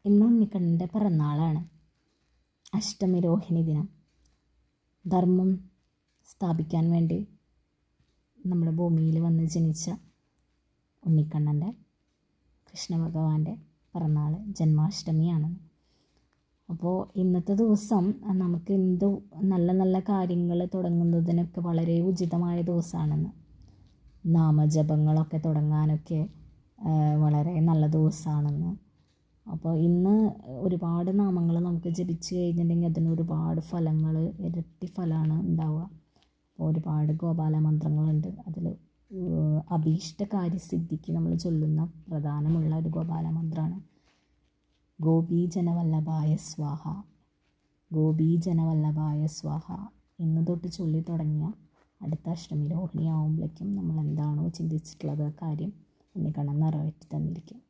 ഇന്ന് ഉണ്ണിക്കണ്ണൻ്റെ പിറന്നാളാണ്. അഷ്ടമി രോഹിണി ദിനം. ധർമ്മം സ്ഥാപിക്കാൻ വേണ്ടി നമ്മുടെ ഭൂമിയിൽ വന്ന് ജനിച്ച ഉണ്ണിക്കണ്ണൻ്റെ, കൃഷ്ണഭഗവാന്റെ പിറന്നാൾ ജന്മാഷ്ടമിയാണ്. അപ്പോൾ ഇന്നത്തെ ദിവസം നമുക്ക് എന്ത് നല്ല നല്ല കാര്യങ്ങൾ തുടങ്ങുന്നതിനൊക്കെ വളരെ ഉചിതമായ ദിവസമാണെന്ന്. നാമജപങ്ങളൊക്കെ തുടങ്ങാനൊക്കെ വളരെ നല്ല ദിവസമാണെന്ന്. അപ്പോൾ ഇന്ന് ഒരുപാട് നാമങ്ങൾ നമുക്ക് ജപിച്ച് കഴിഞ്ഞിട്ടുണ്ടെങ്കിൽ അതിന് ഒരുപാട് ഫലങ്ങൾ, ഇരട്ടി ഫലമാണ് ഉണ്ടാവുക. അപ്പോൾ ഒരുപാട് ഗോപാല മന്ത്രങ്ങളുണ്ട്. അതിൽ അഭീഷ്ടകാര്യസിദ്ധിക്ക് നമ്മൾ ചൊല്ലുന്ന പ്രധാനമുള്ള ഒരു ഗോപാല മന്ത്രമാണ് ഗോപീജനവല്ലഭായ സ്വാഹ. ഗോപീജനവല്ലഭായ സ്വാഹ ഇന്ന് തൊട്ട് ചൊല്ലി തുടങ്ങിയ അടുത്ത അഷ്ടമി രോഹിണി ആവുമ്പോഴേക്കും നമ്മൾ എന്താണോ ചിന്തിച്ചിട്ടുള്ളത് കാര്യം ഉണ്ണിക്കണ്ണൻ നിറവേറ്റി തന്നിരിക്കും.